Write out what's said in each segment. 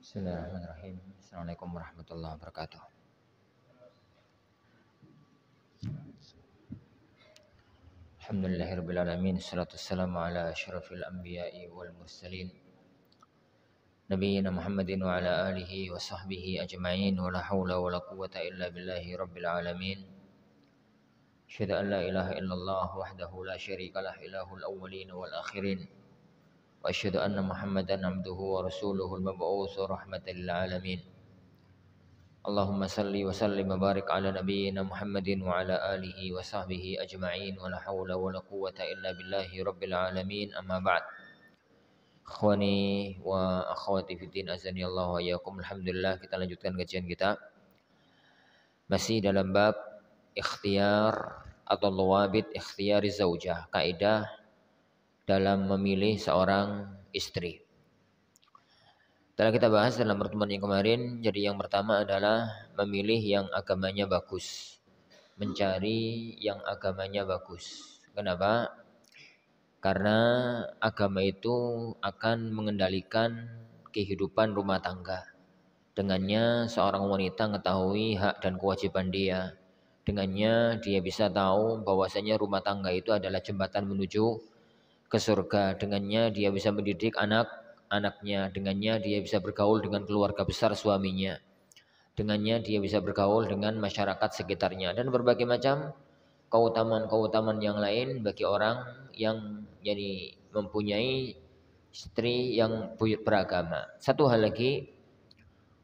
Bismillahirrahmanirrahim. Assalamualaikum warahmatullahi wabarakatuh. Alhamdulillahirabbil alamin. Wassalatu wassalamu ala asyrafil anbiya'i wal mursalin. Nabiyyina Muhammadin wa ala alihi wa sahbihi ajma'in. Wa la haula wa la quwwata illa billahi rabbil alamin. Asyhadu an la ilaha illallah wahdahu la syarika lah, ilahul awwalin wal akhirin. Wa asyhadu anna Muhammadan abduhu wa rasuluhul mab'utsu rahmatan lil alamin. Allahumma salli wa sallim wa barik ala nabiyyina Muhammadin wa ala alihi wa sahbihi ajma'in. Wa la hawla wa la quwwata illa billahi rabbil alamin. Amma ba'd. Ikhwani wa akhwati fiddin, azani Allah wa iyyakum. Alhamdulillah, kita lanjutkan kajian kita masih dalam bab ikhtiyar atau lawabit ikhtiyari zaujah, kaidah dalam memilih seorang istri. Telah kita bahas dalam pertemuan yang kemarin. Jadi yang pertama adalah memilih yang agamanya bagus, mencari yang agamanya bagus. Kenapa? Karena agama itu akan mengendalikan kehidupan rumah tangga. Dengannya seorang wanita mengetahui hak dan kewajiban dia. Dengannya dia bisa tahu bahwasanya rumah tangga itu adalah jembatan menuju ke surga. Dengannya dia bisa mendidik anaknya, dengannya dia bisa bergaul dengan keluarga besar suaminya, dengannya dia bisa bergaul dengan masyarakat sekitarnya, dan berbagai macam keutamaan-keutamaan yang lain bagi orang yang mempunyai istri yang beragama. Satu hal lagi,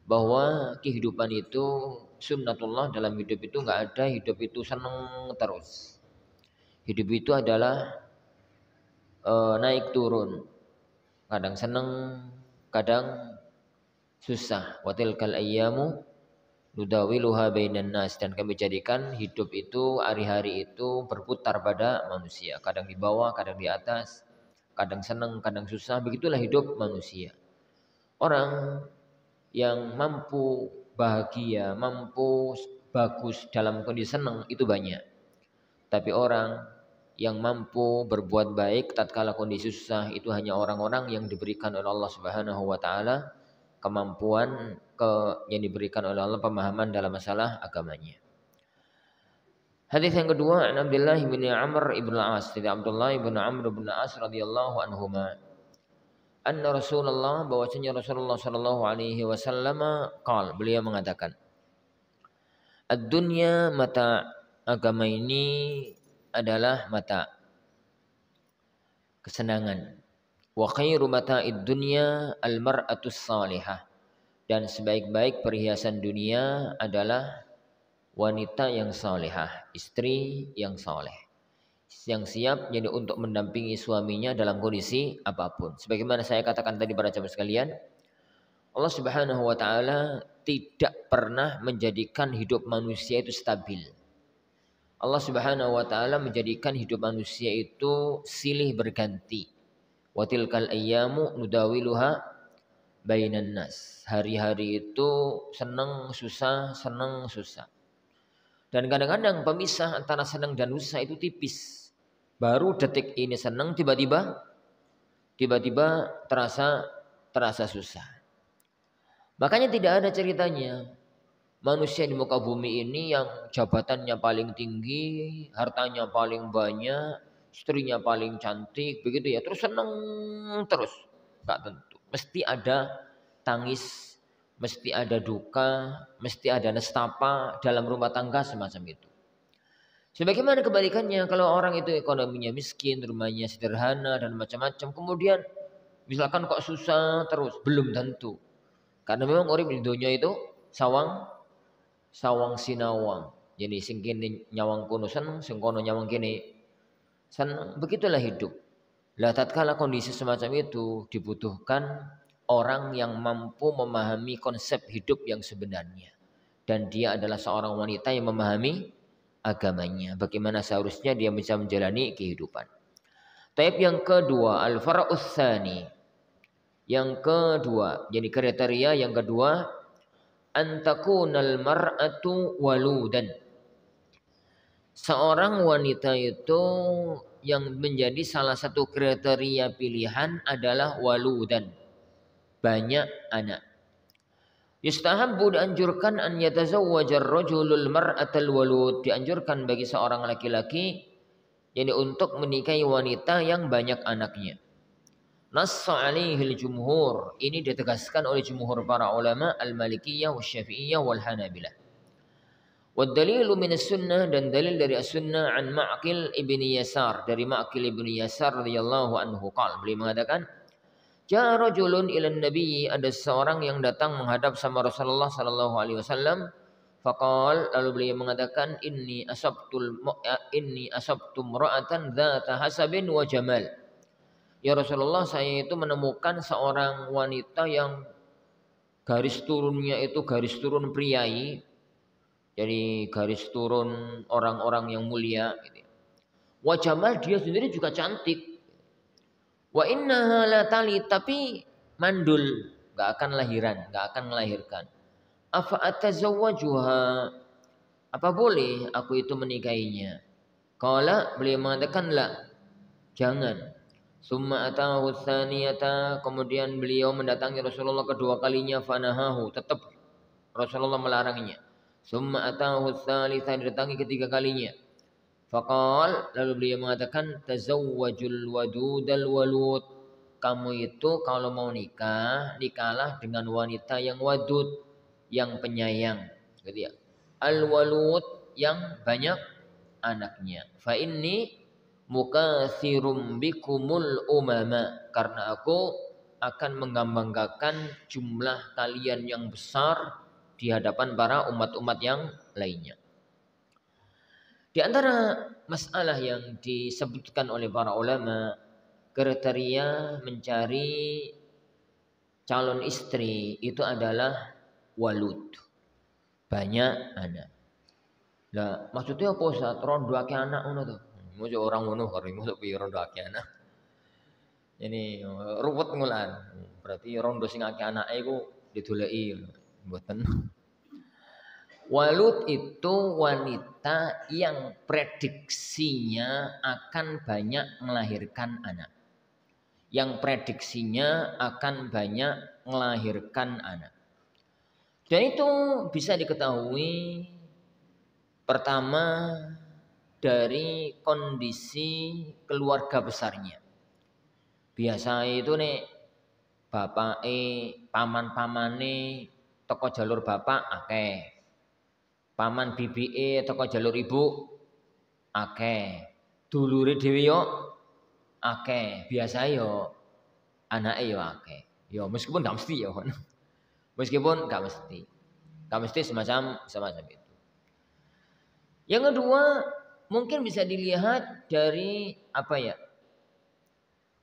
bahwa kehidupan itu sunnatullah. Dalam hidup itu nggak ada hidup itu senang terus. Hidup itu adalah naik turun. Kadang senang, kadang susah. Wa tilkal ayyamu nudawiluha bainan nas. Dan kami jadikan hidup itu, hari-hari itu berputar pada manusia. Kadang di bawah, kadang di atas. Kadang senang, kadang susah. Begitulah hidup manusia. Orang yang mampu bahagia, mampu bagus dalam kondisi senang itu banyak. Tapi orang yang mampu berbuat baik tatkala kondisi susah itu hanya orang-orang yang diberikan oleh Allah Subhanahu wa taala kemampuan yang diberikan oleh Allah, pemahaman dalam masalah agamanya. Hadis yang kedua, an Abdullah bin Amr ibn al-As, dari Abdullah bin Amr ibn al-As radhiyallahu anhuma, anna Rasulullah, bahwasanya Rasulullah sallallahu alaihi wasallam qaal, beliau mengatakan, ad-dunya mata, agama ini adalah mata, kesenangan. Wa khairu mata'id dunya al-mar'atus salihah, dan sebaik-baik perhiasan dunia adalah wanita yang salihah, istri yang saleh, yang siap jadi untuk mendampingi suaminya dalam kondisi apapun. Sebagaimana saya katakan tadi para jamaah sekalian, Allah Subhanahu wa taala tidak pernah menjadikan hidup manusia itu stabil. Allah Subhanahu wa taala menjadikan hidup manusia itu silih berganti. Wa tilkal ayyamu nudawiluha bainan nas. Hari-hari itu senang susah, senang susah. Dan kadang-kadang pemisah antara senang dan susah itu tipis. Baru detik ini senang, tiba-tiba terasa susah. Makanya tidak ada ceritanya manusia di muka bumi ini yang jabatannya paling tinggi, hartanya paling banyak, istrinya paling cantik, begitu ya, terus senang terus. Enggak tentu. Mesti ada tangis, mesti ada duka, mesti ada nestapa dalam rumah tangga semacam itu. Sebagaimana kebalikannya, kalau orang itu ekonominya miskin, rumahnya sederhana dan macam-macam, kemudian misalkan kok susah terus, belum tentu. Karena memang urip di dunia itu sawang sinawang. Jadi sing kene nyawang kono seneng, sing kono nyawang kene seneng. Begitulah hidup. Lah tatkala kondisi semacam itu dibutuhkan orang yang mampu memahami konsep hidup yang sebenarnya. Dan dia adalah seorang wanita yang memahami agamanya. Bagaimana seharusnya dia bisa menjalani kehidupan. Taib yang kedua, al-fara'us tsani. Yang kedua, jadi kriteria yang kedua, antakunal mar'atu waludan. Seorang wanita itu yang menjadi salah satu kriteria pilihan adalah waludan, banyak anak. Yustahabbu dianjurkan an yatazawwajar rajulul mar'atal walud, dianjurkan bagi seorang laki-laki jadi untuk menikahi wanita yang banyak anaknya. Nassa alaihil jumhur, ini ditegaskan oleh jumhur para ulama al-Malikiyah wasy-Syafi'iyah wal Hanabilah. Wad dalilu min sunnah, dan dalil dari as-sunnah an Ma'qil ibni Yasar, dari Ma'qil ibni Yasar radhiyallahu anhu qala, beliau mengatakan ja rajulun ilan nabi, ada seorang yang datang menghadap sama Rasulullah sallallahu alaihi wasallam. Faqal, lalu beliau mengatakan inni asabtu imra'atan dzata hasabin wa jamal. Ya Rasulullah, saya itu menemukan seorang wanita yang garis turunnya itu garis turun priai. Jadi garis turun orang-orang yang mulia gitu. Wa jamal, dia sendiri juga cantik. Wa innaha la tali, tapi mandul, enggak akan lahiran, enggak akan melahirkan. Afa atazawwajuha, apa boleh aku itu menikahinya? Qala, beliau mengatakan la, jangan. Summa atahu tsaniyata, kemudian beliau mendatangi Rasulullah kedua kalinya, fanahahu, tetap Rasulullah melarangnya. Summa atahu tsalitsah, didatangi ketiga kalinya. Faqal, lalu beliau mengatakan tazawwajul wadudal walud, kamu itu kalau mau nikah, nikahlah dengan wanita yang wadud, yang penyayang, gitu ya. Al walud, yang banyak anaknya. Fa inni mukatsirum bikumul umama, karena aku akan menggambarkan jumlah kalian yang besar di hadapan para umat-umat yang lainnya. Di antara masalah yang disebutkan oleh para ulama, kriteria mencari calon istri itu adalah walud, banyak anak. Lah maksudnya apa Ustaz? Rondo akeh anak ngono to. Mosok orang ngono karo mosok piye rondo akeh anak. Ini ruwet ngulan. Berarti rondo sing akeh anake iku didoleki mboten. Walud itu wanita yang prediksinya akan banyak melahirkan anak. Yang prediksinya akan banyak melahirkan anak. Dan itu bisa diketahui pertama dari kondisi keluarga besarnya. Biasa itu nih bapake, paman-pamane teko jalur bapak akeh. Paman bibike teko jalur ibu akeh. Dulure dhewe yo akeh. Biasa yo anake yo akeh. Yo meskipun enggak mesti ya. Meskipun enggak mesti. Enggak mesti semacam itu. Yang kedua, mungkin bisa dilihat dari apa ya?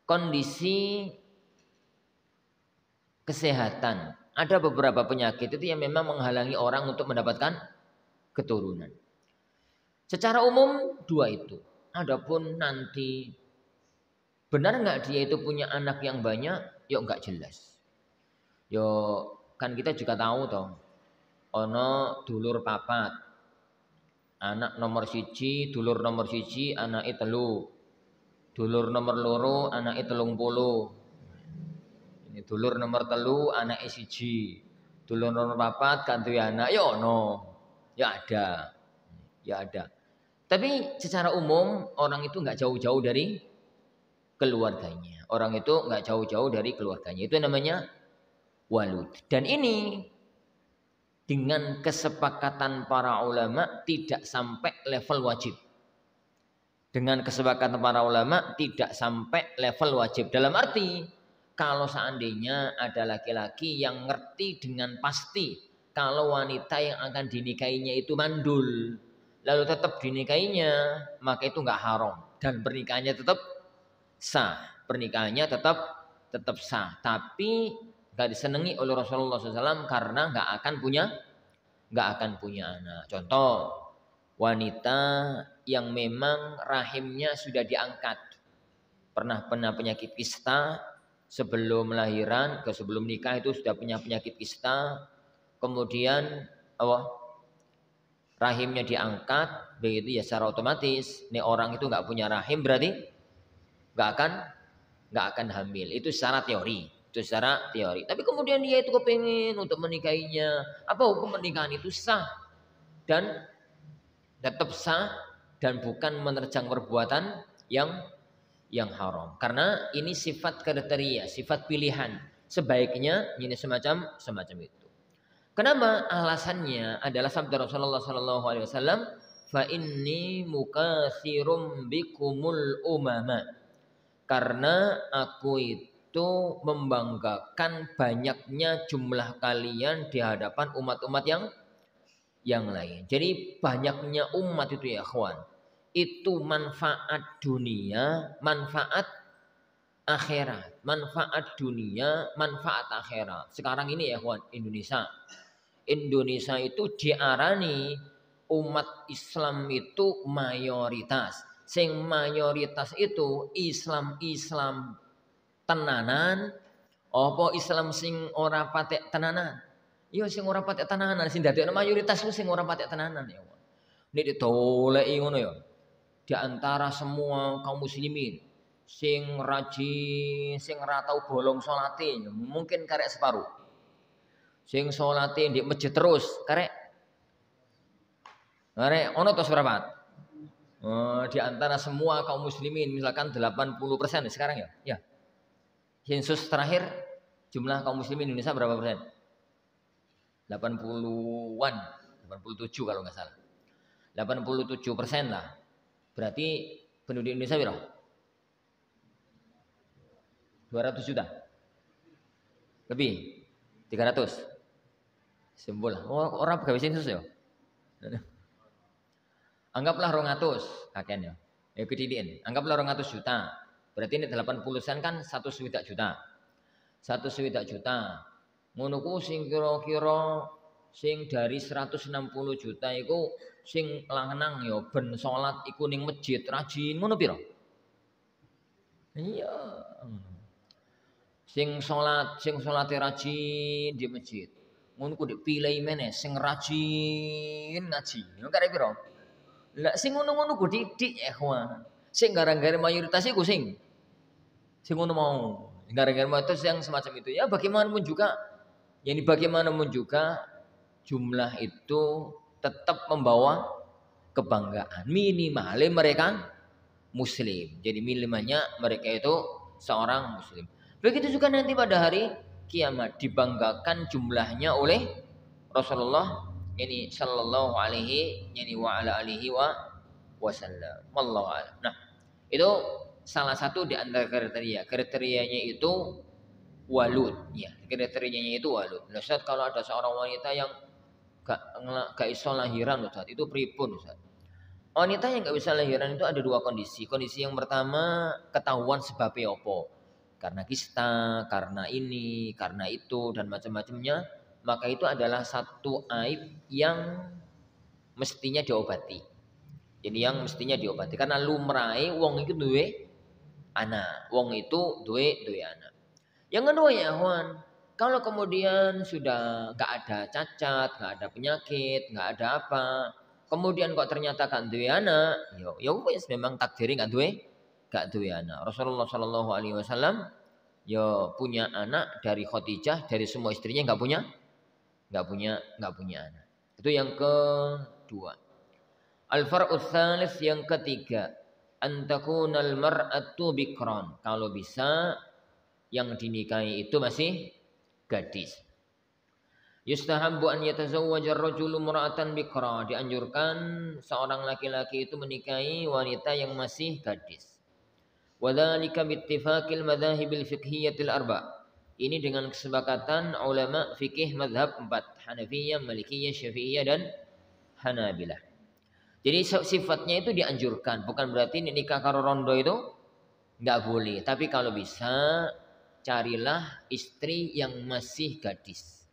Kondisi kesehatan. Ada beberapa penyakit itu yang memang menghalangi orang untuk mendapatkan keturunan. Secara umum dua itu. Adapun nanti benar nggak dia itu punya anak yang banyak, yuk nggak jelas. Yo kan kita juga tahu toh, ono dulur papat, anak nomor siji, dulur nomor siji, anak telu, dulur nomor loro, anak 30. Ini dulur nomor telu, anak siji, dulur nomor papat, kan duwe anak, yo ono. Ya ada. Tapi secara umum orang itu nggak jauh-jauh dari keluarganya. Orang itu nggak jauh-jauh dari keluarganya. Itu namanya walud. Dan ini dengan kesepakatan para ulama tidak sampai level wajib. Dengan kesepakatan para ulama tidak sampai level wajib. Dalam arti kalau seandainya ada laki-laki yang ngerti dengan pasti kalau wanita yang akan dinikahinya itu mandul, lalu tetap dinikahinya, maka itu nggak haram dan pernikahannya tetap sah. Pernikahannya tetap sah, tapi nggak disenangi oleh Rasulullah SAW karena nggak akan punya anak. Contoh, wanita yang memang rahimnya sudah diangkat, pernah penyakit kista sebelum lahiran, sebelum nikah itu sudah punya penyakit kista. Kemudian rahimnya diangkat, begitu ya secara otomatis nih orang itu nggak punya rahim berarti nggak akan hamil. Itu secara teori. Itu secara teori. Tapi kemudian dia itu kepingin untuk menikahinya. Apa hukum pernikahan itu sah dan tetap sah dan bukan menerjang perbuatan yang haram. Karena ini sifat kriteria, sifat pilihan. Sebaiknya ini semacam itu. Kenapa? Alasannya adalah sabda Rasulullah sallallahu alaihi wasallam, "Fa inni mukatsirum bikumul umama." Karena aku itu membanggakan banyaknya jumlah kalian di hadapan umat-umat yang lain. Jadi banyaknya umat itu ya kawan, itu manfaat dunia, manfaat akhirat, manfaat dunia, manfaat akhirat. Sekarang ini ya kawan, Indonesia itu diarani umat Islam itu mayoritas. Sing mayoritas itu Islam tenanan, apa Islam sing ora patek tenanan? Iya sing ora patek tenanan, sing dadekno mayoritas ku sing ora patek tenanan ya. Nek ditoleki ngono ya. Di antara semua kaum muslimin sing rajin, sing ora tau bolong salate, mungkin karek separuh. Sing salate di masjid terus, karek ono to seberapa? Di antara semua kaum muslimin misalkan 80% sekarang ya. Ya. Sensus terakhir jumlah kaum muslimin Indonesia berapa persen? 80-an, 87 kalau nggak salah. 87% lah. Berarti penduduk Indonesia berapa? 200 juta. Lebih. 300. Sembul. Oh, orang pegawai sensus ya. Anggaplah 200 kakek ya. Ya kedidikan. Anggaplah 200 juta. Berarti ini 80% kan 1,7 juta. 1,7 juta. Ngono ku sing kira-kira sing dari 160 juta iku sing lanang ya ben salat iku ning masjid rajin ngono pira? Iya. Sing salate rajin di masjid. Ngono ku dipilih meneh sing rajin ngaji. Ngono kare pira? Lah sing ngono-ngono ku didik ikhwan. Sing gara-gara mayoritas iku sing ngono mau. Gara-gara mayoritas yang semacam itu. Ya bagaimanapun juga jumlah itu tetap membawa kebanggaan. Minimalnya mereka muslim. Jadi minimalnya mereka itu seorang muslim. Begitu juga nanti pada hari kiamat dibanggakan jumlahnya oleh Rasulullah ini sallallahu alaihi yani wa ala alihi wasallam. Wallahu a'lam. Nah, itu salah satu di antara kriteria. Kriterianya itu walud, ya. Kriterianya itu walud. Nah, Ustaz, kalau ada seorang wanita yang gak iso lahiran, Ustaz, itu pripun, Ustaz? Wanita yang gak bisa lahiran itu ada dua kondisi. Kondisi yang pertama ketahuan sebabnya apa? Karena kista, karena ini, karena itu dan macam-macamnya, maka itu adalah satu aib yang mestinya diobati. Jadi yang mestinya diobati karena lumrahe wong itu duwe anak, wong itu duwe anak. Yang kedua ya, Juan, kalau kemudian sudah gak ada cacat, gak ada penyakit, gak ada apa, kemudian kok ternyata gak duwe anak, ya wis memang takdiri gak duwe anak. Rasulullah Shallallahu Alaihi Wasallam ya punya anak dari Khadijah, dari semua istrinya gak punya anak. Itu yang kedua. Al-far'us tsalits yang ketiga, antakunal mar'atu bikran. Kalau bisa yang dinikahi itu masih gadis. Yustahabbu an yatazawwaja ar-rajulu mar'atan bikra. Dianjurkan seorang laki-laki itu menikahi wanita yang masih gadis. Wa dzalika bittifaqil madzahibil fiqhiyatil arba'. Ini dengan kesepakatan ulama fikih mazhab 4, Hanafiyah, Malikiyah, Syafi'iyah dan Hanabilah. Jadi sifatnya itu dianjurkan, bukan berarti nikah karo rondo itu nggak boleh. Tapi kalau bisa carilah istri yang masih gadis.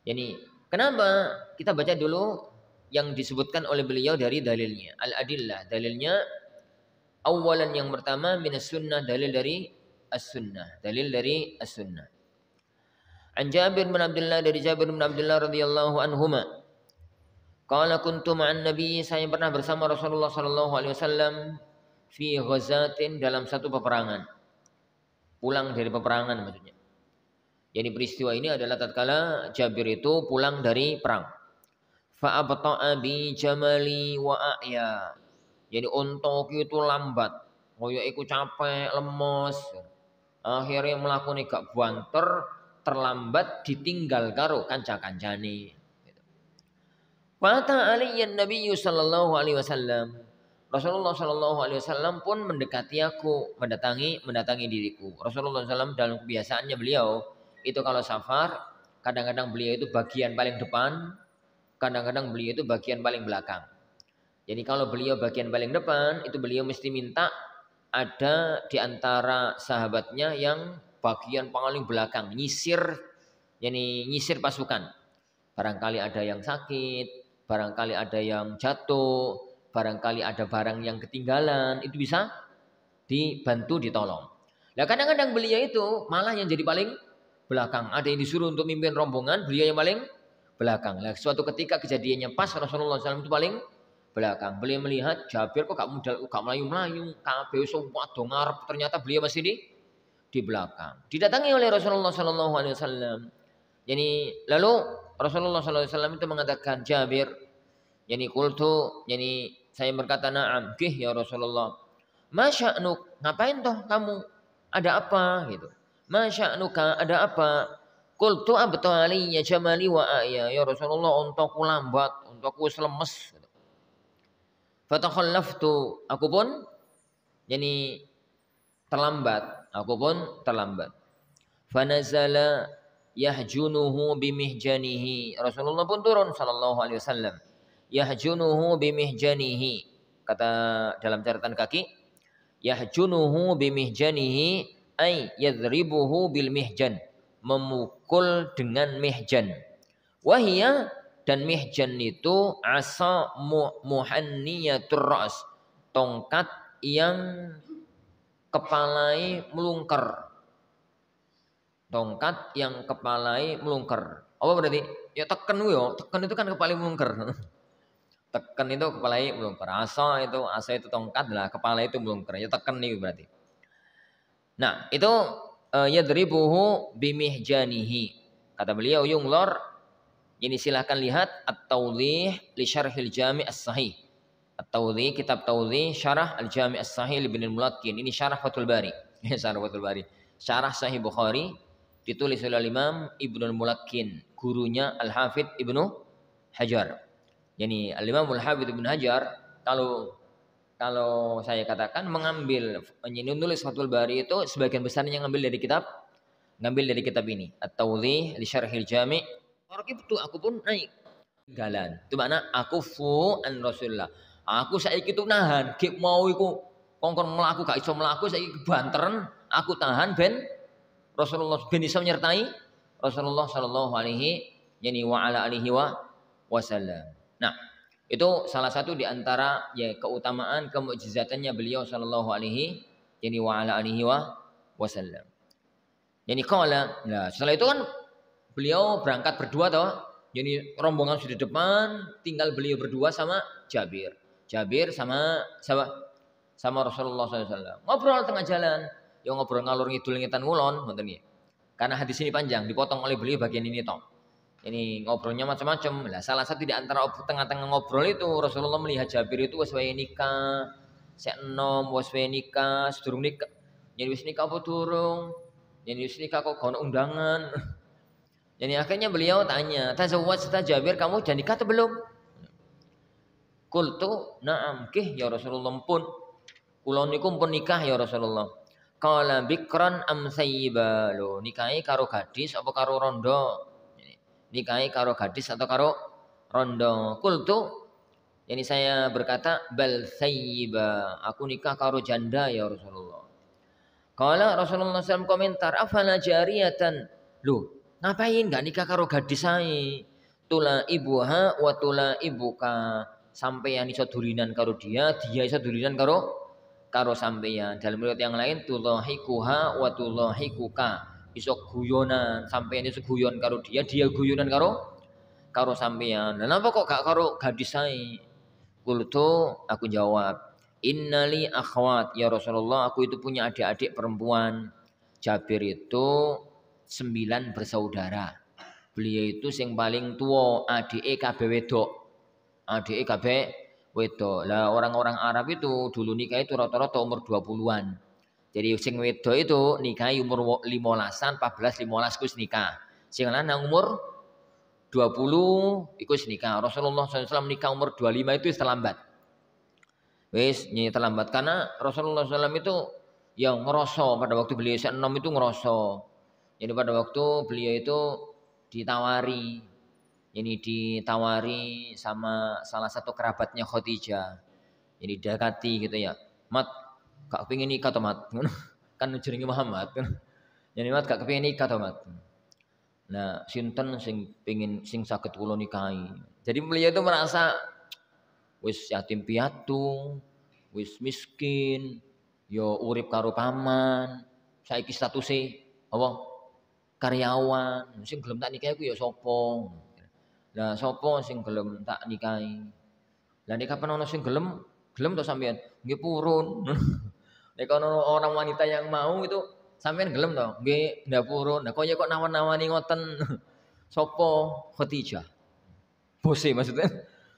Jadi kenapa? Kita baca dulu yang disebutkan oleh beliau dari dalilnya. Al-adillah, dalilnya awalan yang pertama minas sunnah, dalil dari as-sunnah. An Jabir bin Abdullah, dari Jabir bin Abdullah radhiyallahu anhuma. Qala kuntu ma'an Nabi, saya pernah bersama Rasulullah sallallahu alaihi wasallam fi ghazatin, dalam satu peperangan. Pulang dari peperangan maksudnya. Jadi peristiwa ini adalah tatkala Jabir itu pulang dari perang. Fa abta'a bi jamali wa a'ya. Jadi untaku itu lambat. Koyo iku capek, lemes. Akhirnya melakukan gak banter, terlambat ditinggal karo kanca-kancane. Fata alaiyan Nabi sallallahu alaihi wasallam. Rasulullah sallallahu alaihi wasallam pun mendekati aku, mendatangi diriku. Rasulullah SAW dalam kebiasaannya beliau itu kalau safar, kadang-kadang beliau itu bagian paling depan, kadang-kadang beliau itu bagian paling belakang. Jadi kalau beliau bagian paling depan, itu beliau mesti minta ada di antara sahabatnya yang bagian paling belakang, nyisir pasukan. Barangkali ada yang sakit, barangkali ada yang jatuh, barangkali ada barang yang ketinggalan, itu bisa dibantu, ditolong. Nah kadang-kadang beliau itu malah yang jadi paling belakang. Ada yang disuruh untuk mimpin rombongan, beliau yang paling belakang. Nah suatu ketika kejadiannya pas Rasulullah SAW itu paling belakang. Beliau melihat Jabir kok gak melayu-melayu, kabeh semua dongar, ternyata beliau masih di belakang. Didatangi oleh Rasulullah SAW. Jadi lalu Rasulullah SAW itu mengatakan, Jabir, yani qultu, yani saya berkata, na'am, ya Rasulullah. Masya'nuk, ngapain toh kamu? Ada apa gitu? Masya'nuka, ada apa? Qultu abtu aliyya jamali wa a'ya. Ya Rasulullah, untukku lambat, untukku lemes. Fatakhallaftu, aku pun yani terlambat, Fanazala yahjunuhu bimihjanihi. Rasulullah pun turun sallallahu alaihi wasallam. Yahjunuhu bimihjanihi. Kata dalam catatan kaki, yahjunuhu bimihjanihi ay yadribuhu bil mihjan. Memukul dengan mihjan. Wahia, dan mihjan itu asa muhanniyatur ra's. Tongkat yang kepalai melungker. Tongkat yang kepalai melungker. Apa berarti? Ya teken itu kan kepalai melungker. Teken itu kepalai melungker. Asa itu tongkat lah, kepala itu melungker. Ya teken itu berarti. Nah, itu yadribuhu bimihjanihi. Kata beliau, yunglor, ini silahkan lihat At-Tawdhih li Syarhil Jami' As-Sahih. At-Tawdhih, kitab Tawdhih Syarah Al-Jami' As-Sahih Ibn Al-Mulakkin. Ini Syarah Fathul Bari. Syarah Fathul Bari. Syarah Sahih Bukhari ditulis oleh Imam Ibn Al-Mulakkin, gurunya Al-Hafidh Ibnu Hajar. Yani Al-Imam Al-Hafidh Ibnu Hajar kalau saya katakan menulis Fathul Bari itu sebagian besarnya ngambil dari kitab ini. At-Tawdhih li Syarhil Jami'. Aku pun naik jalan. Itu makna aku fu an Rasulullah. Aku saiki itu nahan, gek mau iku kongkon melaku gak iso melaku, saiki banteren, aku tahan ben Rasulullah ben iso menyertai Rasulullah sallallahu alaihi wa ala alihi wasallam. Nah, itu salah satu di antara ya keutamaan kemukjizatannya beliau sallallahu alaihi wa ala alihi wasallam. Jadi qala, nah setelah itu kan beliau berangkat berdua toh. Jadi rombongan sudah depan, tinggal beliau berdua sama Jabir sama Rasulullah SAW. Ngobrol tengah jalan, ya ngobrol ngalur ngidul ngetan ngulon, ngoten nggih. Karena hadis ini panjang, dipotong oleh beliau bagian ini toh. Ini ngobrolnya macam-macam. Lah salah satu di antara tengah-tengah ngobrol itu Rasulullah melihat Jabir itu wis wae nikah, sek enom wis wae nikah, sedurung nikah. Jadi wis nikah apa durung? Jadi wis nikah kok ono undangan. Jadi akhirnya beliau tanya, "Tazawwajta Jabir, kamu sudah nikah atau belum?" Qultu, "Na'am, ya Rasulullah pun. Kula niku pun nikah ya Rasulullah." Qala bikran am sayyiba. Lho, nikahi karo gadis apa karo rondo? Nikahi karo gadis atau karo rondo? Qultu, yani saya berkata, "Bal sayyiba. Aku nikah karo janda ya Rasulullah." Qala Rasulullah SAW komentar, "Afala jariyatan." Loh, ngapain gak nikah karo gadis ae? Tula ibuha wa tula ibuka. Sampeyan iso durinan karo dia iso durinan karo sampeyan. Dalam riwayat yang lain tulahikuha wa tulahikuka. Iso guyonan, sampeyan iso guyon karo dia guyonan karo sampeyan. Lah napa kok gak karo gadis ae? Qultu, aku jawab, "Innali akhwat ya Rasulullah, aku itu punya adik-adik perempuan." Jabir itu 9 bersaudara. Beliau itu sing paling tua, adike kabeh wedok. Adike kabeh wedok. Lah orang-orang Arab itu dulu nikah itu rata-rata umur 20-an. Jadi sing wedok itu nikahi umur 15-an, 14, 15 kus nikah. Sing lanang umur 20 iku nikah. Rasulullah SAW nikah umur 25 itu terlambat. Wis nyi terlambat karena Rasulullah SAW itu yang ngerasa pada waktu beliau 6 itu ngerasa. Jadi pada waktu beliau itu ditawari, ini ditawari sama salah satu kerabatnya Khadijah. Jadi dekati gitu ya. Mat, gak kepingin nikah toh Mat. Kan jenenge Muhammad kan. Jadi Mat gak kepingin nikah toh Mat. Nah, sinten sing pengin sing saged kula nikahi. Jadi beliau itu merasa wis yatim piatu, wis miskin, yo urip karo paman, saiki statuse apa? Karyawan, sing gelem tak nikahi ku ya sapa? Lah sapa sing gelem tak nikahi? Lah nek kapan ono sing gelem, gelem to sampean? Nggih purun. Nek ono orang wanita yang mau itu sampean gelem to? Nggih ndak purun. Lah kok ya kok nawan-nawani ngoten? Sapa? Khadijah. Bose maksudnya.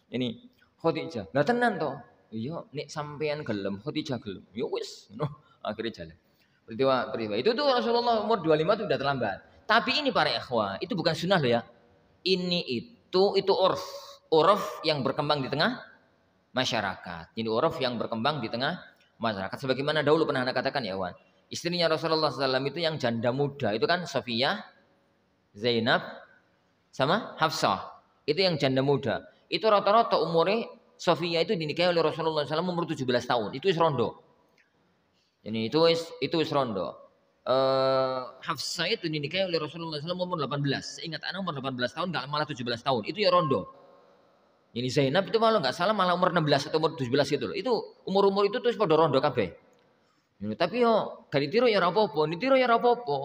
Ini Khadijah. Lah tenan to? Iya nek sampean gelem, Khadijah gelem. Ya wis, ngono. Akhirnya jalan. Peristiwa. Itu tuh Rasulullah umur 25 itu udah terlambat. Tapi ini para ikhwah, itu bukan sunnah loh ya. Ini itu urf. Urf yang berkembang di tengah masyarakat. Ini urf yang berkembang di tengah masyarakat. Sebagaimana dahulu pernah Anda katakan ya Wan. Istrinya Rasulullah SAW itu yang janda muda. Itu kan Sofiyah, Zainab, sama Hafsah. Itu yang janda muda. Itu rata-rata umurnya Sofiyah itu dinikahi oleh Rasulullah SAW umur 17 tahun. Itu rondo. Ini itu rondo. Hafsah itu dinikahi oleh Rasulullah SAW umur 18. Seingat anak umur 18 tahun, nggak malah 17 tahun. Itu ya rondo. Ini Zainab itu malah nggak salah malah umur 16 atau umur 17 itu loh. Itu umur itu terus pada rondo kabeh. Tapi yo gak ditiru ya ora apa-apa, ditiru ya ora apa-apa.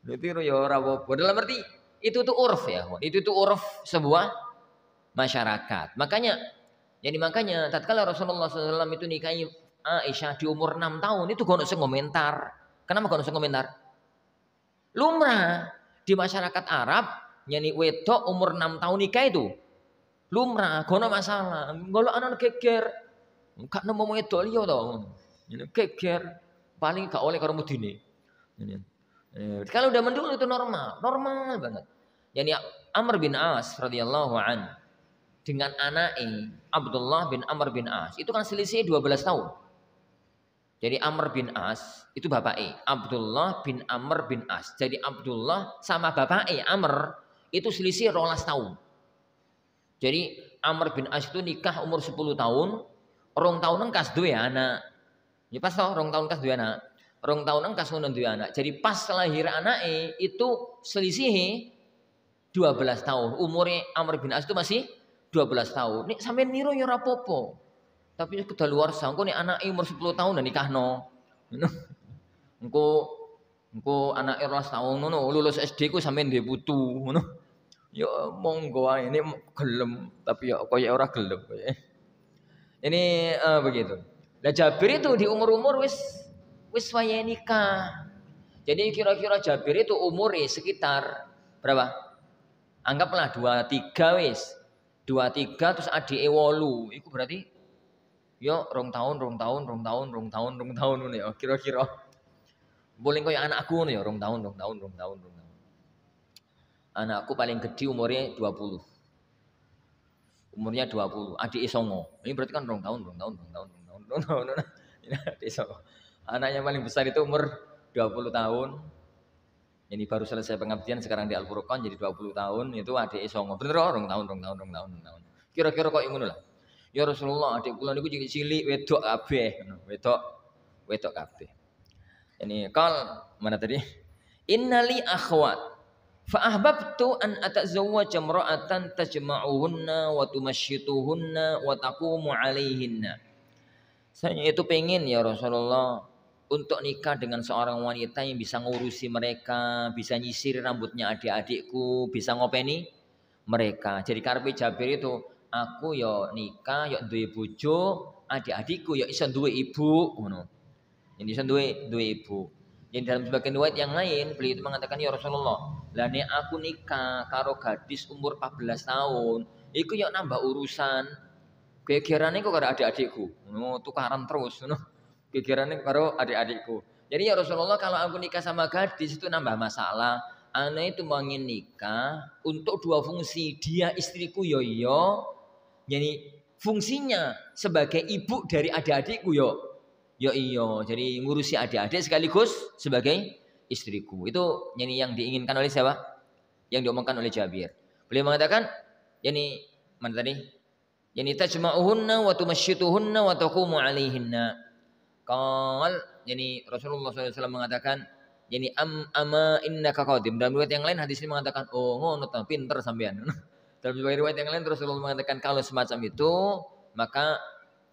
Ditiru ya ora apa-apa. Dalam arti itu tuh urf ya. Itu tuh urf sebuah masyarakat. Makanya tatkala Rasulullah SAW itu nikahi Aisyah di umur 6 tahun itu gak usah komentar. Kenapa gak usah komentar? Lumrah di masyarakat Arab nyanyi wedok umur 6 tahun nikah itu lumrah, gak ada masalah. Kalau anak geger, gak nemu wedok liya to. Geger paling gak oleh karo mudine. Kalau udah mendul itu normal banget. Yani Amr bin As radhiyallahu an dengan anaknya Abdullah bin Amr bin As itu kan selisih 12 tahun. Jadi Amr bin As itu bapaknya Abdullah bin Amr bin As. Jadi Abdullah sama bapaknya Amr itu selisih 12 tahun. Jadi Amr bin As itu nikah umur 10 tahun, 2 tahun kas duwe anak. Ya pas toh 2 tahun kas duwe anak. 2 tahun kas ngono duwe anak. Jadi pas lahir anaknya itu selisih 12 tahun. Umurnya Amr bin As itu masih 12 tahun. Nek sampean niru ya ora apa-apa. Tapi kedaluarsa engko nek anake umur 10 tahun dan nikahno. Engko anake 12 tahun ngono lulus SD ku sampean duwe putu ngono. Ya monggo ae ini gelem tapi ya koyo ora gelem koyo. Ini begitu. Lah Jabir itu di umur-umur wis wayahe nikah. Jadi kira-kira Jabir itu umurnya sekitar berapa? Anggaplah 23 wis. 23 terus adike 8. Iku berarti yo 2 tahun ngono ya kira-kira. Boleh koyo anakku ngono ya 2 tahun. Anakku paling gede umurnya 20. Umurnya 20, adik songo. Ini berarti kan 2 tahun. Adik songo. Anaknya paling besar itu umur 20 tahun. Ini baru selesai pengabdian sekarang di Al-Furqan jadi 20 tahun itu adik songo. Bener 2 tahun. Kira-kira kok ngono lah. Ya Rasulullah adik kula niku cilik wedok kabeh, wedok kabeh. Ini mana tadi? Innali akhwat fa ahbabtu an atazawwaja imra'atan tajma'uhunna wa tumashshituhunna wa taqumu 'alaihinna. Saya itu pengen ya Rasulullah untuk nikah dengan seorang wanita yang bisa ngurusi mereka, bisa nyisir rambutnya adik-adikku, bisa ngopeni mereka. Jadi karepe Jabir itu aku yo nikah yo duwe bojo, adik-adikku yo iso duwe ibu ngono. Ini iso duwe ibu. Jadi dalam sebagian riwayat yang lain beliau itu mengatakan, ya Rasulullah, lah nek aku nikah karo gadis umur 14 tahun, iku yo nambah urusan. Gegerane kok karo adik-adikku. Ngono tukaran terus ngono. Gegerane karo adik-adikku. Jadi ya Rasulullah, kalau aku nikah sama gadis itu nambah masalah. Ana itu ingin nikah untuk dua fungsi. Dia istriku yo yo. Jadi fungsinya sebagai ibu dari adik-adikku yo. Yo iyo. Jadi ngurusi adik-adik sekaligus sebagai istriku. Itu yang diinginkan oleh siapa? Yang diomongkan oleh Jabir. Beliau mengatakan, yani mana tadi? Yani tajma'uhunna wa tumasyituhunna wa taqumu 'alaihinna. Yani Rasulullah SAW mengatakan, yani ama innaka qadim. Dalam riwayat yang lain hadis ini mengatakan, oh ngono ta, pinter sampean. Dalam riwayat yang lain Rasulullah mengatakan kalau semacam itu, maka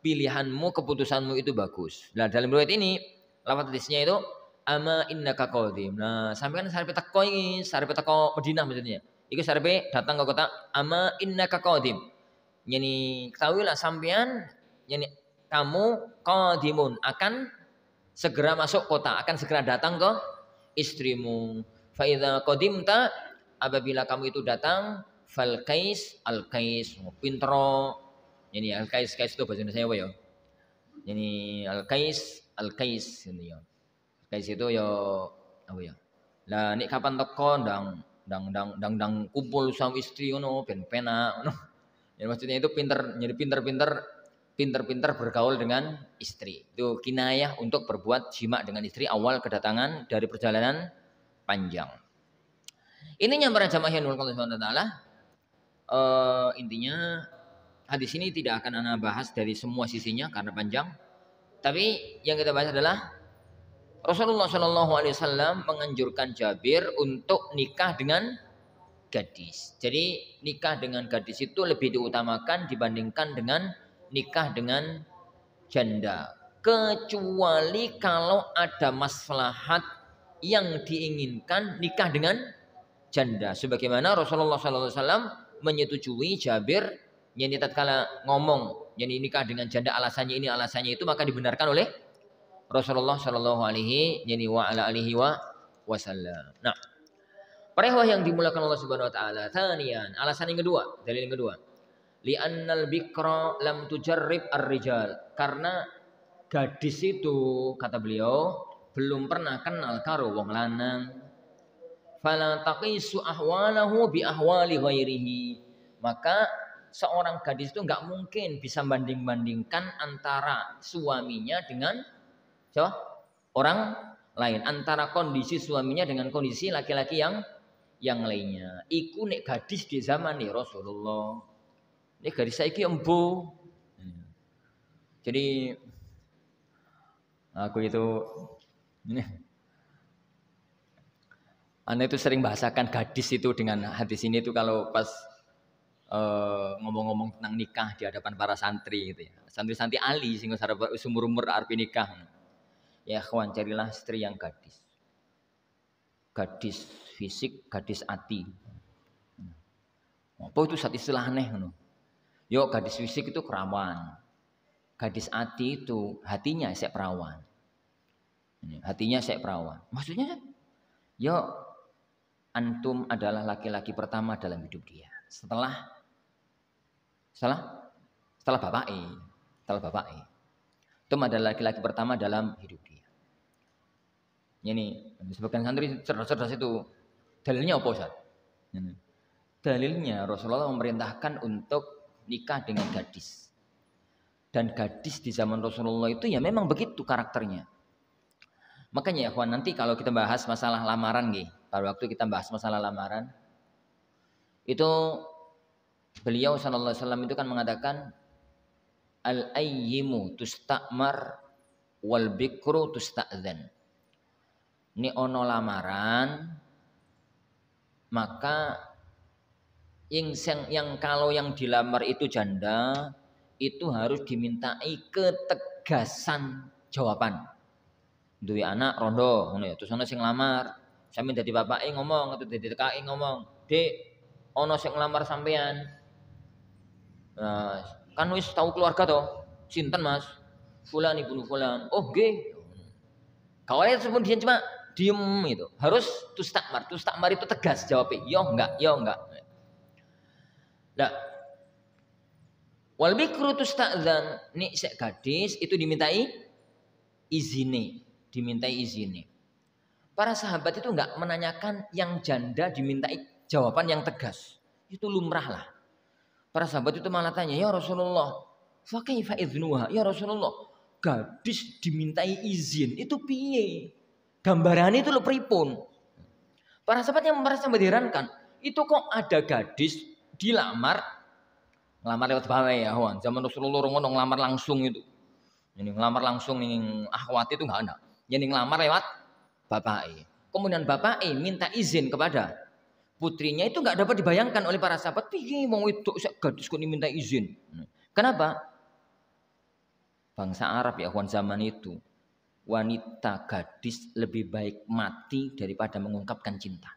pilihanmu, keputusanmu itu bagus. Nah, dalam riwayat ini lafaz hadisnya itu ama innaka qadim. Nah, sampean sarepe teko iki, sarepe teko Madinah maksudnya. Iku sarepe datang ke kota ama innaka qadim. Yani ketahuilah sampean, yani kamu qadimun, akan segera masuk kota, akan segera datang ke istrimu. Fa idza qadimta, apabila kamu itu datang, fal qais al qais, pintro. Yani al qais itu bahasa Indonesia apa ya? Yani al qais ini ya. Qais itu ya apa ya? Lah nek kapan teko ndang kumpul sama istri ngono ben penak ngono. Ya maksudnya itu pinter-pinter bergaul dengan istri. Itu kinayah untuk berbuat jima dengan istri awal kedatangan dari perjalanan panjang. Ininya para jamaah yang Allah Subhanahu wa taala, intinya hadis ini tidak akan ana bahas dari semua sisinya karena panjang. Tapi yang kita bahas adalah Rasulullah Shallallahu Alaihi Wasallam menganjurkan Jabir untuk nikah dengan gadis. Jadi nikah dengan gadis itu lebih diutamakan dibandingkan dengan nikah dengan janda. Kecuali kalau ada maslahat yang diinginkan nikah dengan janda. Sebagaimana Rasulullah SAW menyetujui Jabir yang tatkala ngomong yang nikah dengan janda alasannya ini alasannya itu, maka dibenarkan oleh Rasulullah Shallallahu Alaihi Wasallam. Nah, perihal yang dimulakan Allah Subhanahu Wa Taala. Tanian, alasan yang kedua, dalil yang kedua. Li'annal bikra lam tujarrib ar-rijal. Karena gadis itu, kata beliau, belum pernah kenal karo wong lanang. Fala taqisu ahwalahu bi ahwali ghairihi. Maka seorang gadis itu enggak mungkin bisa banding-bandingkan antara suaminya dengan siapa? Orang lain, antara kondisi suaminya dengan kondisi laki-laki yang lainnya. Iku nek gadis di zaman nih Rasulullah. Nek gadis saiki embu. Jadi aku itu ini Anda itu sering bahasakan gadis itu dengan hadis ini itu kalau pas ngomong-ngomong tentang nikah di hadapan para santri gitu ya. Santri-santri ali sing umur arep nikah. Ya kawan, carilah istri yang gadis. Gadis fisik, gadis hati. Apa itu satu istilah aneh ngono. Yo gadis fisik itu kerawan. Gadis hati itu hatinya sek perawan. Hatinya sek perawan. Maksudnya yo antum adalah laki-laki pertama dalam hidup dia. Setelah bapaknya. Itu adalah laki-laki pertama dalam hidup dia. Ini sebagian santri cerdas-cerdas itu. Dalilnya apa Ustaz? Dalilnya Rasulullah memerintahkan untuk nikah dengan gadis. Dan gadis di zaman Rasulullah itu ya memang begitu karakternya. Makanya ya kawan, nanti kalau kita bahas masalah lamaran nih, pada waktu kita bahas masalah lamaran, itu beliau sallallahu alaihi wasallam itu kan mengatakan al-ayyimu tusta'mar wal bikru tusta'dzan. Ini ono lamaran, maka yang kalau yang dilamar itu janda, itu harus dimintai ketegasan jawaban. Duwe anak rondo ngono ya, terus ana sing nglamar, sampe dadi bapake ngomong atau dadi tekake ngomong, "Dek, ana sing nglamar sampean." Nah, kan wis tahu keluarga toh. Sinten Mas? Fulan ibnu fulan. Oh, nggih. Kawae sebut dia cuma diem itu. Harus tustakmar. Tustakmar itu tegas jawabnya. Yo enggak, yo enggak. Nah, wal bikru tusta'dzan, nih sek gadis itu dimintai izine. Para sahabat itu enggak menanyakan yang janda dimintai jawaban yang tegas. Itu lumrah lah. Para sahabat itu malah tanya, "Ya Rasulullah, fa kaifa idznuha?" Ya Rasulullah, gadis dimintai izin itu piye? Gambarannya itu lo pripun? Para sahabat yang merasa mengherankan, itu kok ada gadis ngelamar lewat bawe ya, Wan. Zaman Rasulullah ngono ngelamar langsung itu. Ini ngelamar langsung ning akhwat itu enggak ada. Jadi ngelamar lewat bapake. Kemudian bapake minta izin kepada putrinya, itu enggak dapat dibayangkan oleh para sahabat. Piye mau itu gadis kok diminta izin? Kenapa? Bangsa Arab ya Wan zaman itu, wanita gadis lebih baik mati daripada mengungkapkan cinta.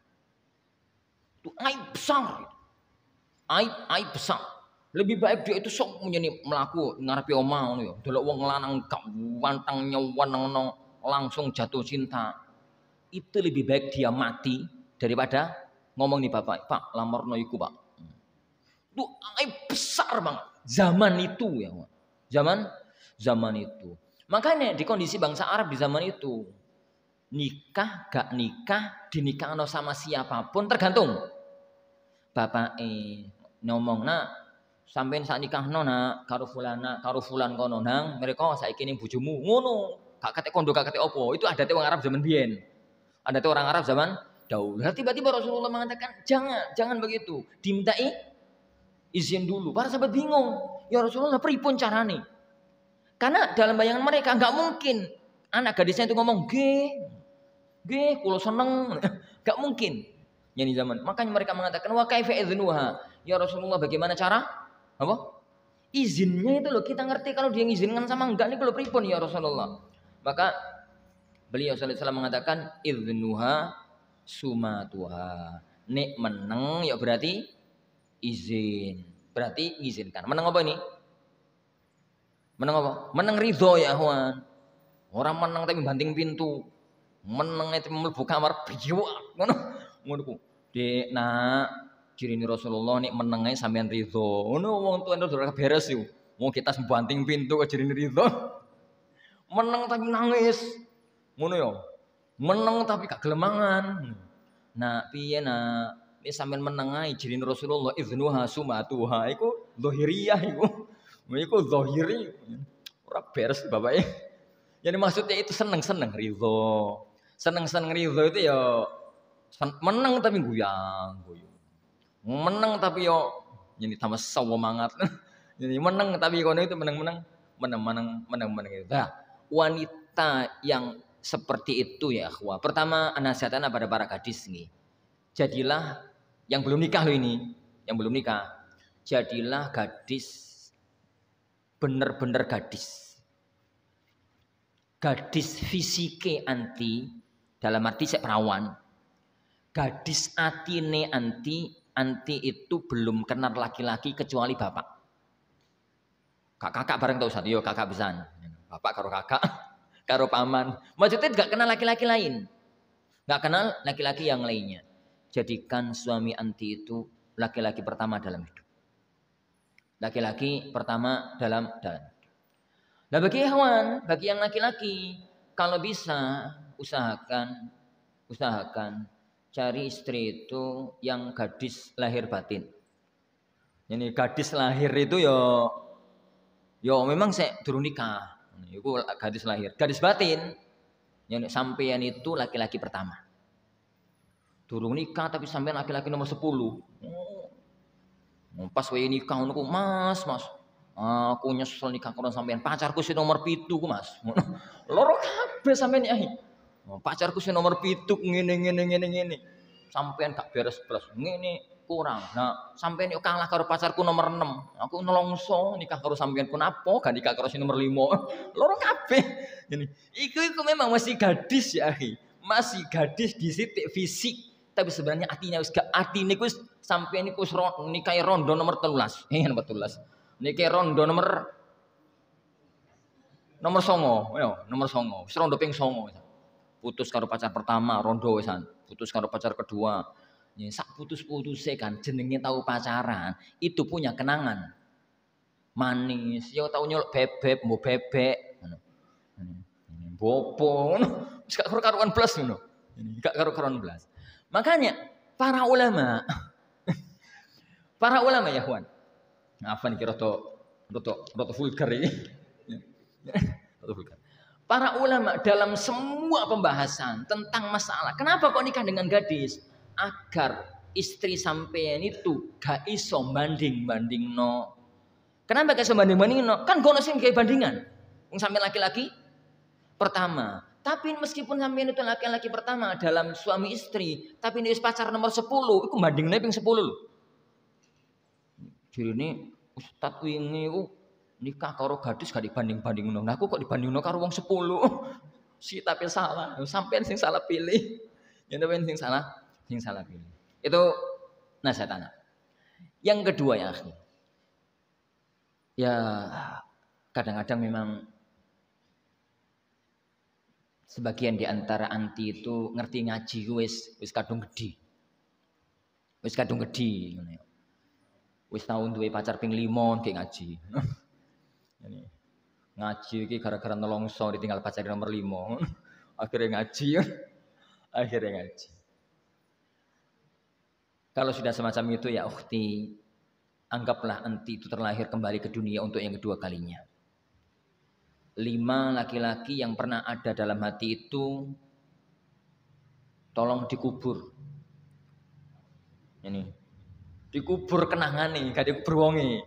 Itu aib besar. Aib besar. Lebih baik dia itu sok menjadi melaku ngarepe omah ngono ya. Delok wong lanang gak wantang nyawan langsung jatuh cinta. Itu lebih baik dia mati daripada ngomong nih bapak, "Pak, lamarno iku, Pak." Itu aib besar banget zaman itu ya. Zaman itu. Makanya di kondisi bangsa Arab di zaman itu, nikah gak nikah, dinikahno sama siapapun tergantung bapak ngomong, "Nak, sampean sak nikahno nak karo fulan kono nang, mereka saiki ning bojomu." Ngono. Gak kate kondo gak kate opo. Itu adate wong Arab zaman biyen. Adate orang Arab zaman dahulu. Tiba-tiba Rasulullah mengatakan, "Jangan begitu. Dimintai izin dulu." Para sahabat bingung. "Ya Rasulullah, pripun carane?" Karena dalam bayangan mereka nggak mungkin anak gadisnya itu ngomong, "Ge, kulo seneng." Gak mungkin. Yang di zaman. Makanya mereka mengatakan, "Wa kaifa idznuha?" Ya Rasulullah, bagaimana cara? Apa? Izinnya itu loh, kita ngerti kalau dia ngizinkan sama enggak nih kalau pripun ya Rasulullah. Maka beliau sallallahu alaihi wasallam mengatakan, "Idznuha sumatuha." Nek meneng ya berarti izin. Berarti izinkan. Meneng apa ini? Meneng apa? Meneng ridho ya Juan. Orang meneng tapi banting pintu. Meneng itu mlebu kamar biwak ngono. Ngono ku. Dek nak cirine Rasulullah nek menenge sampean ridho. Ngono wong tuane ora beres yo. Wong kita banting pintu kok cirine ridho. Meneng tapi nangis. Ngono yo. Meneng tapi gak gelemangan. Nak piye nak? Nek sampean meneng ae cirine Rasulullah idznuha sumatuha iku zahiriyah iku. Iku zahiri. Ora beres bapake. Jadi maksudnya itu seneng ridho. Seneng ridho itu ya menang tapi goyang. Menang tapi yo jadi tambah semangat. Jadi menang tapi kono itu menang gitu. Nah, wanita yang seperti itu ya akhwah. Pertama nasihatnya pada para gadis nih. Jadilah yang belum nikah loh ini, yang belum nikah. Jadilah gadis bener-bener gadis. Gadis fisike anti dalam arti sek perawan. Gadis atine anti itu belum kenal laki-laki kecuali bapak. Kakak bareng tau satu yo kakak besan. Bapak karo kakak karo paman. Maksudnya gak kenal laki-laki lain. Gak kenal laki-laki yang lainnya. Jadikan suami anti itu laki-laki pertama dalam hidup. Laki-laki pertama dalam Nah bagi ikhwan, bagi yang laki-laki, kalau bisa usahakan cari istri itu yang gadis lahir batin. Ini gadis lahir itu yo memang saya durung nikah. Itu gadis lahir, gadis batin. Yang sampean itu laki-laki pertama. Durung nikah tapi sampean laki-laki nomor 10. Pas wae nikah ngono ku, Mas. Aku nyesel nikah karo sampean. Pacarku sing nomor 7 ku, Mas. Loro kabeh sampean ya. Pacarku sing nomor 7 ngene. Sampean gak beres-beres. Ngene kurang. Nah, sampean yo kalah karo pacarku nomor 6. Aku nelongso nikah karo sampean ku napa gak nikah karo sing nomor 5. Loro kabeh. Ini iku memang masih gadis ya, akhi. Masih gadis di titik fisik, tapi sebenarnya hatinya wis gak atine ku sampean niku nikahi rondo nomor 13. Nomor 13. Niki rondo nomor 9, ya, nomor 9. Wis rondo ping 9. putus karo pacar pertama rondo wisan, putus karo pacar kedua. Ya, sak putus-putuse kan jenenge tahu pacaran, itu punya kenangan. Manis, ya tahu nyolok bebek, mbok bebek ngono. Bopo ngono. Wis gak karuan blas ngono. Gak karuan blas. Makanya para ulama ya Juan. Apa nih roto vulgar ini? Roto vulgar. Para ulama dalam semua pembahasan tentang masalah kenapa kok nikah dengan gadis? Agar istri sampean itu gak iso banding no. Kenapa gak iso banding no? Kan gono sing kayak bandingan. Wong sampean laki-laki pertama. Tapi meskipun sampean itu laki-laki pertama dalam suami istri, tapi ini pacar nomor 10, itu bandingne ping 10 lho. Jirine Ustaz wingi nikah karo gadis gak dibanding-bandingno. Nah aku kok dibandingno karo wong 10. Si tapi salah. Sampean sing salah pilih. Ya sampean sing salah pilih. Itu nasihat anak. Yang kedua ya akhi. Ya kadang-kadang memang sebagian di antara anti itu ngerti ngaji wis kadung gedhi. Wis kadung gedhi ngene. Wis tau duwe pacar ping 5 kayak ngaji. Ngaji iki gara-gara nelongso ditinggal pacar nomor 5. Akhirnya ngaji. Kalau sudah semacam itu ya ukhti, anggaplah anti itu terlahir kembali ke dunia untuk yang kedua kalinya. 5 laki-laki yang pernah ada dalam hati itu tolong dikubur. Ini dikubur kenangan nih, gak dikubur wonge.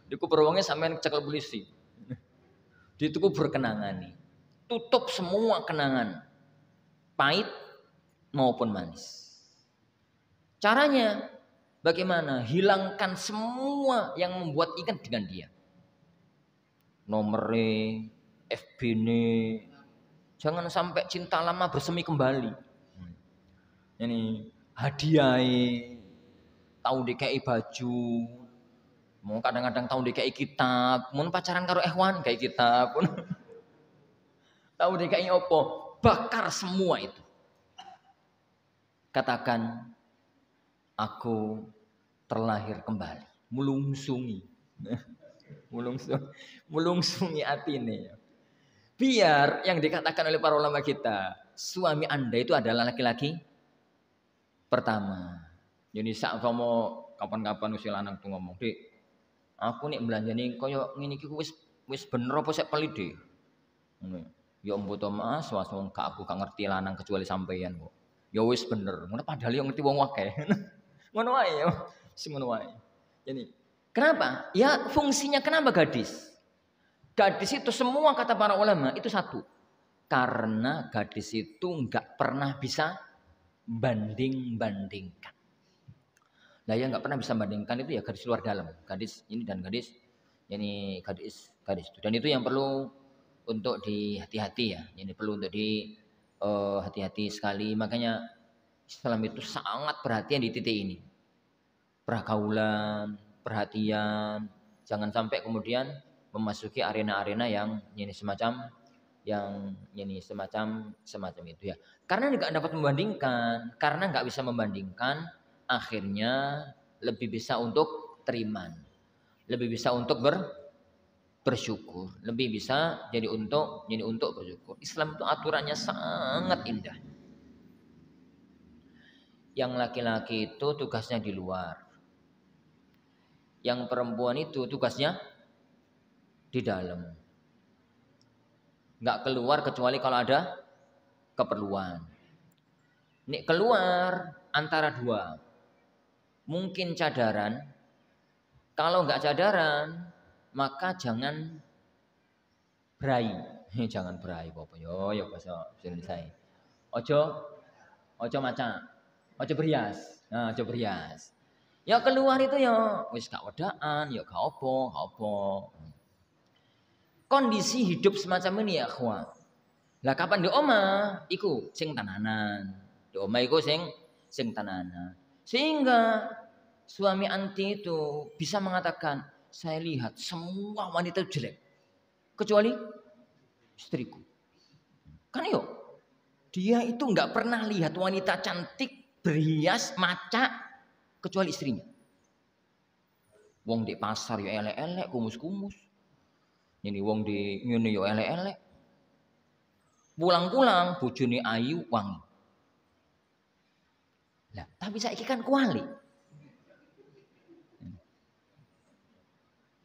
Dikubur wonge sampean cekel polisi. Dikubur kenangan nih. Tutup semua kenangan. Pahit maupun manis. Caranya bagaimana? Hilangkan semua yang membuat ingat dengan dia. Nomornya, FB-nya. Jangan sampai cinta lama bersemi kembali. Ini hadiahnya. Tahu DKI baju, mau kadang-kadang tahu DKI kitab, mau pacaran karo ikhwan kayak kitab, tahu DKI opo, bakar semua itu. Katakan, aku terlahir kembali, mulungsungi atine. Biar yang dikatakan oleh para ulama kita, suami Anda itu adalah laki-laki pertama. Jadi sak mau kapan-kapan usil anak tuh ngomong, "Dik, aku nih belanjane koyo ngene iki wis bener apa sik pelit, Dik?" Ngono. Ya mboto Mas, wong aku gak ngerti lanang kecuali sampeyan kok. Ya wis bener. Ngono padahal yo ngerti wong akeh. Ngono wae ya. Ngono wae. Jadi, kenapa? Ya fungsinya kenapa gadis? Gadis itu semua kata para ulama itu satu. Karena gadis itu enggak pernah bisa banding-bandingkan. Nah yang nggak pernah bisa bandingkan itu ya gadis luar dalam, gadis ini dan gadis ini gadis itu, dan itu yang perlu untuk dihati-hati ya, ini perlu untuk hati-hati sekali. Makanya Islam itu sangat perhatian di titik ini, pergaulan, perhatian, jangan sampai kemudian memasuki arena-arena yang ini semacam itu ya. Karena nggak dapat membandingkan, karena nggak bisa membandingkan. Akhirnya lebih bisa untuk teriman, lebih bisa untuk bersyukur, lebih bisa jadi untuk bersyukur. Islam itu aturannya sangat indah. Yang laki-laki itu tugasnya di luar, yang perempuan itu tugasnya di dalam. Nggak keluar kecuali kalau ada keperluan. Ini keluar antara dua. Mungkin cadaran. Kalau nggak cadaran, maka jangan berai. Jangan berai, Bapak. Yo bahasa Indonesia. Ojo maca. Ojo berias. Nah, ojo berias. Ya keluar itu ya wis gak wedaan, ya gak apa. Kondisi hidup semacam ini ya, kawan. Lah kapan di omah iku sing tenanan. Di omah iku sing tenanan. Sehingga suami anti itu bisa mengatakan, saya lihat semua wanita jelek kecuali istriku. Kan yo. Dia itu nggak pernah lihat wanita cantik berhias maca kecuali istrinya. Wong di pasar ya elek-elek, kumus-kumus. Ini wong di ngene ya elek-elek. Pulang-pulang bojone ayu wangi. Lah, tapi saiki kan kuali.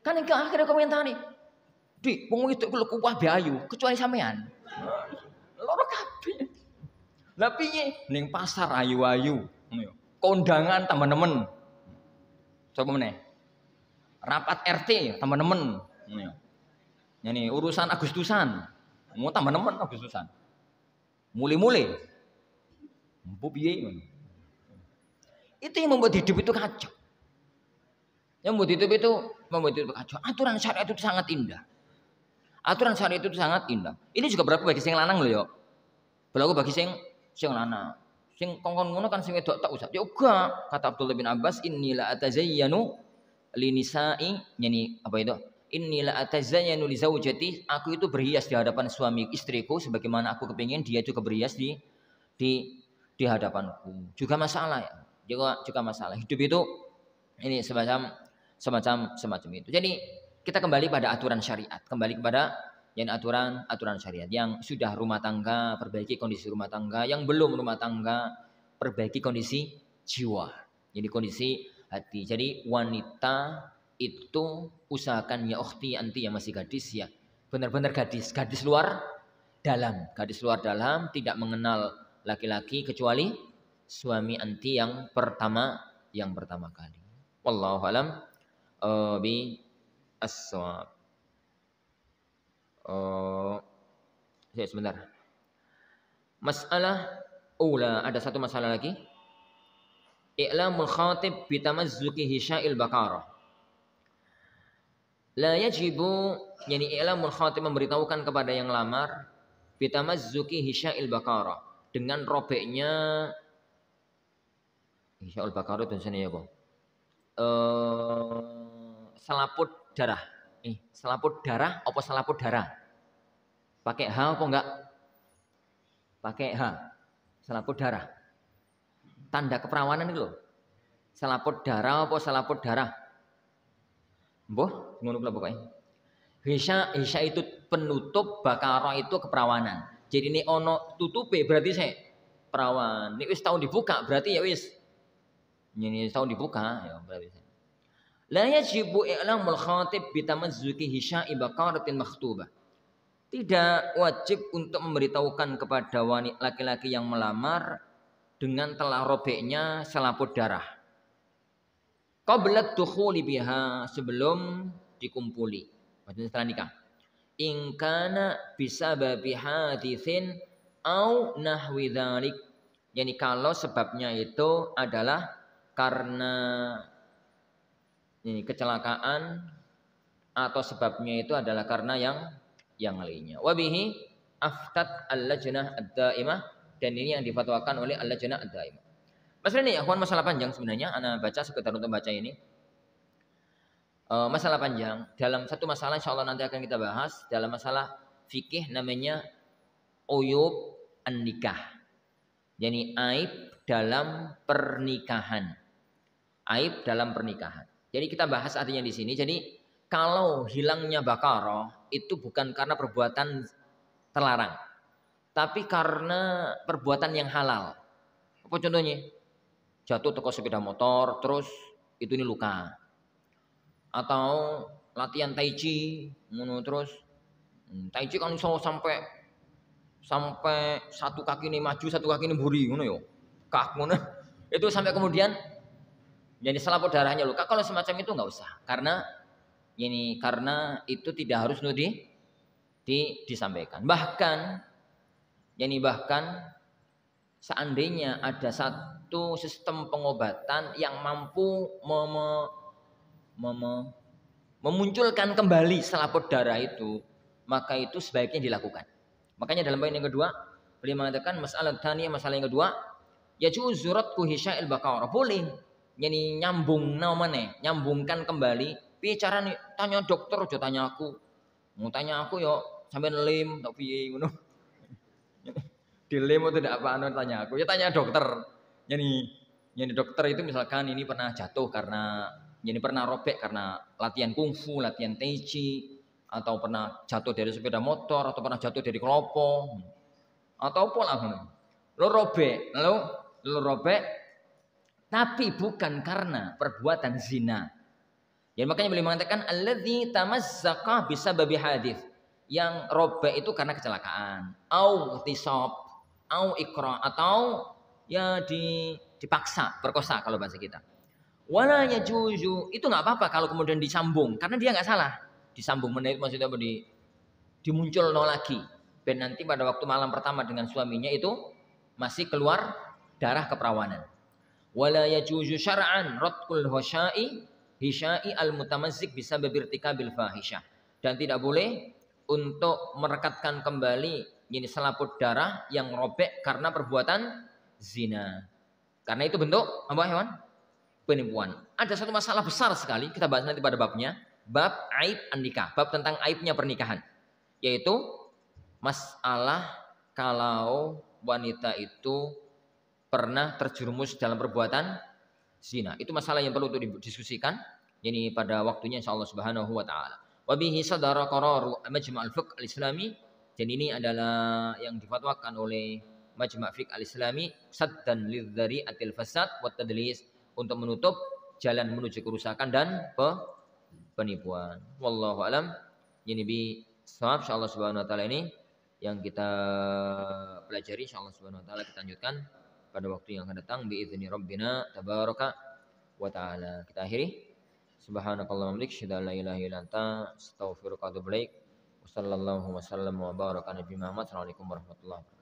Kan yang akhirnya komentari, "Dik, wong itu kulo kabeh ayu, kecuali sampean." Loro kabeh. Lah piye? Ning pasar ayu-ayu. Kondangan tambah nemen. Coba meneh. Rapat RT tambah nemen. Ini urusan Agustusan. Mau tambah nemen Agustusan. Muli-muli. Empu piye? Itu yang membuat hidup itu kacau. Yang membuat hidup kacau. Aturan syariat itu sangat indah. Aturan syariat itu sangat indah. Ini juga berlaku bagi sing lanang lho ya. Berlaku bagi sing lanang. Sing kongkon ngono kan sing wedok tak usah. Ya uga, kata Abdullah bin Abbas, "Innila atazayyanu linisa'i," yani apa itu? "Innila atazayyanu li zaujati," aku itu berhias di hadapan suami istriku sebagaimana aku kepingin dia juga berhias di hadapanku. Juga masalah ya. Juga masalah. Hidup itu ini semacam itu. Jadi kita kembali pada aturan syariat, kembali kepada yang aturan syariat. Yang sudah rumah tangga, perbaiki kondisi rumah tangga. Yang belum rumah tangga, perbaiki kondisi jiwa. Jadi kondisi hati. Jadi wanita itu usahakan ya ukhti anti yang masih gadis ya. Benar-benar gadis luar dalam. Gadis luar dalam tidak mengenal laki-laki kecuali suami anti yang pertama kali. Wallahu alam bi as-shawab. Sebentar. Masalah ula, ada satu masalah lagi. I'lamul khatib bitamazzuki hisya'il baqarah. La yajibu, yani i'lamul khatib memberitahukan kepada yang lamar bitamazzuki hisya'il baqarah, dengan robeknya hisya'il baqarah itu sana ya kok. Selaput darah. Selaput darah apa selaput darah? Pakai H apa enggak? Pakai H. Selaput darah. Tanda keperawanan itu loh. Selaput darah apa selaput darah? Mbah, ngono kula pokoknya. Hisya itu penutup, Baqarah itu keperawanan. Jadi ini ono tutupe berarti saya perawan. Ini wis tahun dibuka berarti ya wis. Ini tahun dibuka ya berarti. La yajibu i'lamul khatib bitamazzuki hisya'i baqaratin makhtubah. Tidak wajib untuk memberitahukan kepada wanita laki-laki yang melamar dengan telah robeknya selaput darah. Qabla dukhuli biha, sebelum dikumpuli. Maksudnya setelah nikah. In kana bisababi haditsin au nahwi dzalik. Yani kalau sebabnya itu adalah karena ini kecelakaan atau sebabnya itu adalah karena yang lainnya. Wabihi aftat al-lajnah ad-daimah, dan ini yang difatwakan oleh al-lajnah ad-daimah. Masalah ini akhwan masalah panjang sebenarnya, ana baca sekedar untuk baca ini. Masalah panjang. Dalam satu masalah insyaallah nanti akan kita bahas dalam masalah fikih namanya uyub an-nikah. Yani aib dalam pernikahan. Aib dalam pernikahan. Jadi kita bahas artinya di sini. Jadi kalau hilangnya Baqarah itu bukan karena perbuatan terlarang, tapi karena perbuatan yang halal. Apa contohnya? Jatuh teko sepeda motor, terus itu ini luka. Atau latihan tai chi, terus tai chi kan iso sampai satu kaki ini maju, satu kaki ini buri, ngono yo. Kak ngono. Itu sampai kemudian jadi selaput darahnya luka. Kalau semacam itu nggak usah, karena itu tidak harus disampaikan. Bahkan seandainya ada satu sistem pengobatan yang mampu memunculkan kembali selaput darah itu, maka itu sebaiknya dilakukan. Makanya dalam poin yang kedua, beliau mengatakan masalah yang kedua, yajuzu radku hisya'il baqarah, boleh. Yani nyambungkan kembali. Bicara nih, tanya dokter aja tanya aku. Mau tanya aku yo sampai lim tak piye ngono. Dilema tidak apa anu tanya aku. Ya tanya dokter. Yani dokter itu misalkan ini pernah jatuh karena ini pernah robek karena latihan kungfu, latihan tai chi, atau pernah jatuh dari sepeda motor, atau pernah jatuh dari kelopo, atau apa lah. Lo robek, tapi bukan karena perbuatan zina. Jadi makanya beliau mengatakan alladzi tamazzaqa bisababi hadits. Yang robek itu karena kecelakaan, au tisab, au ikra, atau ya dipaksa, perkosa kalau bahasa kita. Wala yajuzu, itu nggak apa-apa kalau kemudian disambung karena dia nggak salah. Disambung menit maksudnya apa dimuncul lagi. Ben nanti pada waktu malam pertama dengan suaminya itu masih keluar darah keperawanan. Wala yajuzu syar'an radkul hisyai al-mutamazzik bisa birtikabil fahisyah. Dan tidak boleh untuk merekatkan kembali ini selaput darah yang robek karena perbuatan zina. Karena itu bentuk apa hewan? Penipuan. Ada satu masalah besar sekali, kita bahas nanti pada babnya, bab aib an-nikah, bab tentang aibnya pernikahan. Yaitu masalah kalau wanita itu pernah terjerumus dalam perbuatan zina. Itu masalah yang perlu untuk didiskusikan. Ini pada waktunya insyaallah subhanahu wa ta'ala. Wabihi sadara qararu Majma' al-Fiqh al-Islami. Dan ini adalah yang difatwakan oleh Majma' Fiqh al-Islami saddan lidzari'atil fasad wa tadlis, untuk menutup jalan menuju kerusakan dan penipuan. Wallahu alam. Ini bi shawab insyaallah subhanahu wa ta'ala ini yang kita pelajari insyaallah subhanahu wa ta'ala kita lanjutkan pada waktu yang akan datang biizni rabbina tabaraka wa ta'ala. Kita akhiri. Subhanakallahumma wa bihamdika asyhadu an la ilaha illa anta astaghfiruka wa atubu ilaik. Wassallallahu wasallam wa baraka ala nabiyyina Muhammad. Assalamualaikum warahmatullahi wabarakatuh.